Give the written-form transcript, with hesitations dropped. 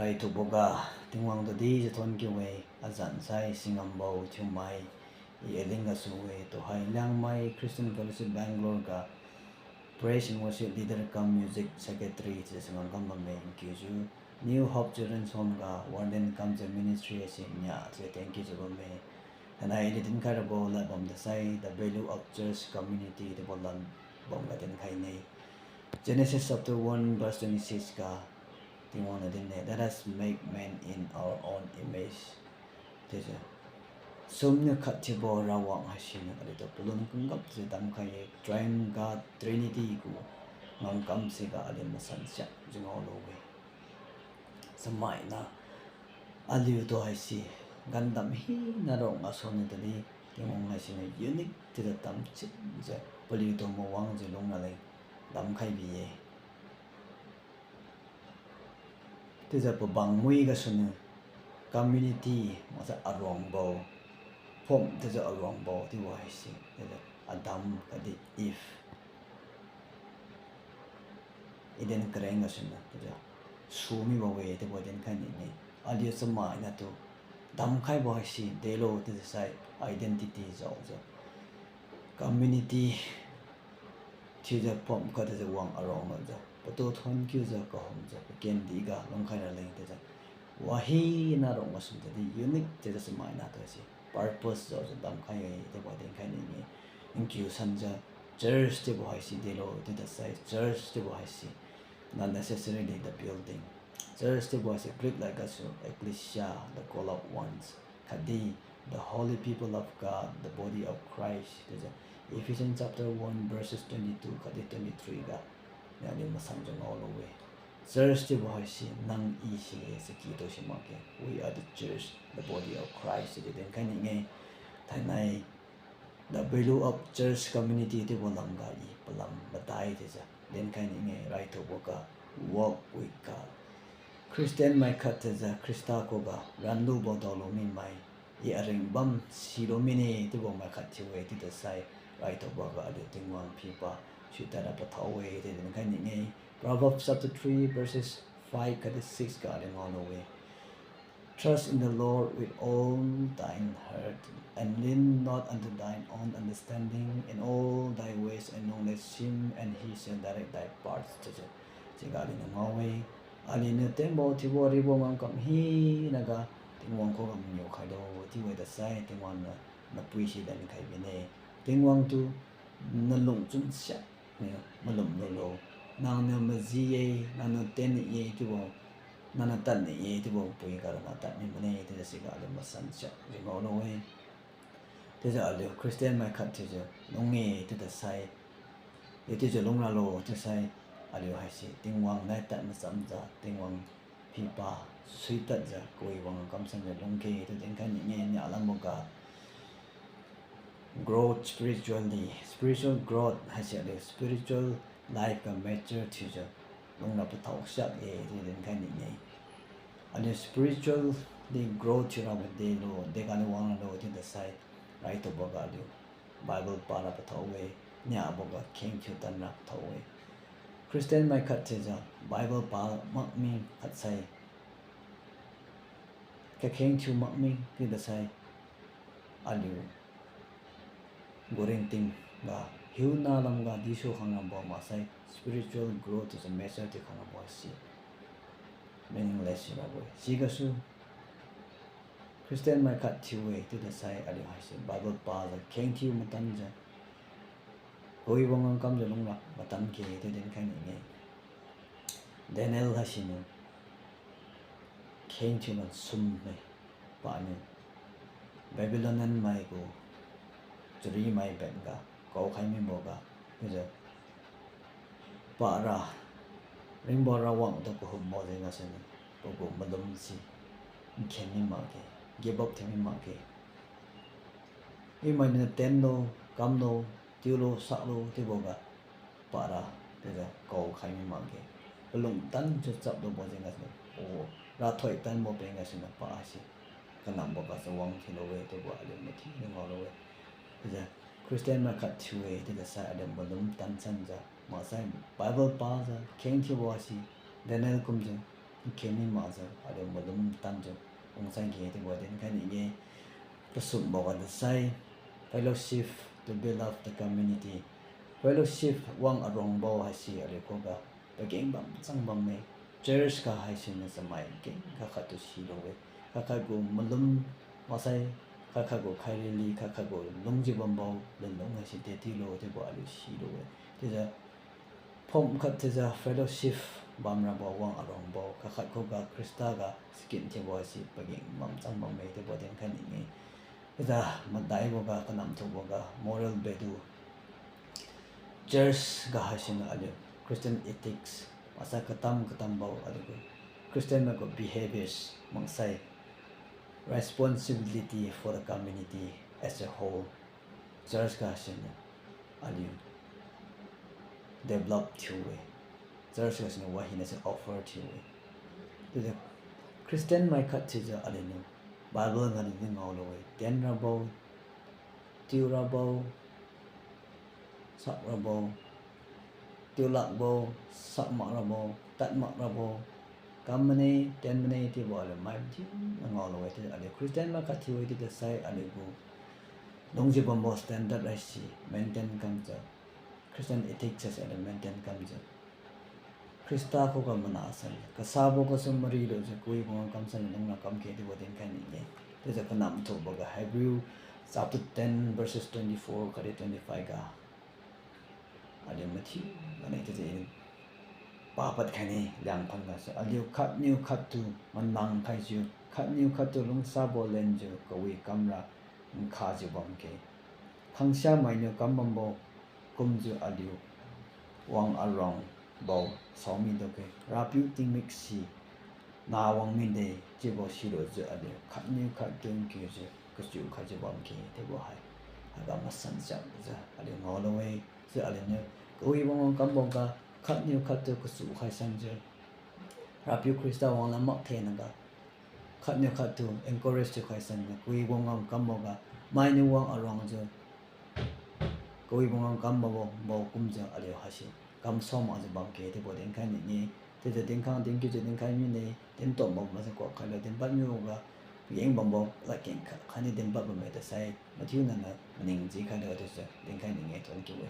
Rai to boga tingwang to di je thon ki we azan sai Singambou Thiumai elinga suwe to hai Liangmai Christian Fellowship Bangalore ka praise and worship leader come music secretary je singam me kyuju New Hope Children's Home ka warden comes ministry as nya je thank you me and I didn't care about la bom the sai the value of church community the bolan bom la den khai nei Genesis chapter 1 verse 26 ka tingwang na din let us make man in our own image teja somnya khatchibo rawang hasina alito pulun kungap se dam khai triune God Trinity ku ngam kam se ga alin masancha jingo lowe samai na aliu to haisi gandam hi na rong asone dali tingwang hasina unique to the tam chit je puli to mo wang je long na le dam khai bi ye teja po bang mui ga sunu community masa arong bo pom teja arong bo ti wa si teja adam kadi if iden kreng ga sunu teja sumi bo we te bo den kan ni ali sama na to dam khai bo si de lo teja sai identity zo zo community teja pom ka teja wang arong zo to thon kyu za ko hom za ken di ga long khai na leng te za wahi na rong ma sum de unique te za mai na to si purpose zo dam khai te bo den khai ni in kyu san za church te bo hai si de lo te da sai church te bo hai si not necessarily the building church te bo si great like us ecclesia the call of ones kadi the holy people of God the body of Christ te za Ephesians chapter 1 verses 22 kadi 23 ga yani masang all the way church te boy si nang I si se ki to si make we are the church the body of Christ de den kan nge thai nai the value of church community te bolang ga I palam batai te ja den kan nge right to boka walk with God Christian mai khat te ja Krista ko ga randu bo do lo mi mai I aring bam si lo mi ne te bo mai khat chi we ti the sai right to boka de tingwang pipa Shitara Pataway, they didn't kind of Proverbs chapter 3, verses 5 to 6, God and all the way. Trust in the Lord with all thine heart, and lean not unto thine own understanding. In all thy ways acknowledge him, and he shall direct thy paths. God in all way. Alina tembo tibo ribo mang kam hi naga tingwang ko kam nyo kaido tiwe da sai tingwang na puisi dan kai bine tingwang tu na lung chun sha malum lo nang na mazi nang na ten ye tu bo nang na tan ye tu bo pui ka na tan ni mane te si ga le masan cha ri ngo no we te ja le Christian mai khat te ja long nge te da sai ye te ja long la lo te sai a le hai si tingwang nai tan ma sam ja tingwang pi pa sui tat ja koi wang kam san ja long ke te den kan ni nya lam mo ka growth spiritually spiritual growth has a spiritual life can mature teacher long na patau sak e den kan ni and the spiritual the growth you know de lo de kan wang lo tin the side right to boga lu bible para patau we nya boga king chu tan na patau we Christian mai khat teacher bible pa mak mi khat sai ka king chu mak mi tin the side alu goreng ting ga hiuna lam ga di so khang ba ma sai spiritual growth is a measure to khang ba si meaningless ba boy si ga su Christian mai khat chu we to the sai ali ha si bible pa the king chu matan ja hoi bong kam ja long la matan ke te den kan ni Daniel ha si no king chu man sum me pa ni Babylonian mai go Jari mai benga kau khai mi moga bây para ring bora wang to ko mo de nga sen ko malum si khen mi ma ke give up themi ma ke e mai ne ten no kam no ti lo sa lo ti boga para bây kau khai mi ma ke lung tan cho chap do bo de nga sen o ra thoi tan mo be nga sen pa si kanam boga so wang thi lo we to bo ale ma thi ne ngo lo we bây Christian ma khat chui te da sa adam balum tan san ja ma sai Bible pa ja keng chi wa si Daniel kum ja kemi mazo ada malum tanjo ungsang ge te boden kan ini pesum bawa desai fellowship to build up the community fellowship wang arong bawa hasi ale koga bageng bam sang bam me church ka hasi na samai ke ka khatu silowe ka go malum masai ka go khairili ka go lungji bam baw lung hasi te ti lo te bo alu silowe te ja phom khat te ja fellowship bam ra baw wang arong baw ka khat ko ga krista ga skin te bo hasi bageng bam sang bam me te bo den kan ni ida madai boga kanam to boga moral value church ga hasin ale Christian ethics asa katam baw ale Christian ma go behaviors mangsai responsibility for the community as a whole church ga hasin ale develop Thiumai church ga hasin wahina se offer Thiumai the Christian mai khat chija ale no Bible ngani ni ngawlowe ten rabo tiu rabo sak rabo tiu lakbo sak mak rabo tat mak rabo kamane ten mane ti bole mai ti ngawlowe ti ale Christian ma kathi we ti the sai ale go dongji bombo standard ai si maintain kamja Christian ethics as ele maintain kamja Krista ko ka manasan kasabo ko sumari lo je koi mo kam san nang na kam ke de boden kan ni te ja kanam to boga Hebrew chapter 10 verses 24 kare 25 ga ale mathi ane te je papat khani lang phang ga sa aliu khat new khat tu man nang khai ju khat new khat tu lung sa bo len ju ko wi kamra kha ju bam ke khangsia mai no kam bam bo kum ju aliu wang arong bao sau mi do ke rapiu ting mixi na wang min de je bo si lo je ade khat ni khat tung ke je ka chu kha je bam ke te bo hai aga ma san cha ja ade ngo lo we je ade ne ko wi bong kam bong ka khat ni khat to ku su khai san je rapiu krista wang la ma the na ga khat ni khat to encourage to khai san ko wi bong kam bong ka mai ni wang arong je ko wi bong kam bo bo kum je ade ha si kam som az bang ke te bo den kan ni te te den kan den ki je den kan mi ne den to mo ma se ko kha le den ba mi ga yeng bang bo la ken kha ni den ba ba me te sai ma thiu na na ning ji kha de te se den kan ni nge ton ki we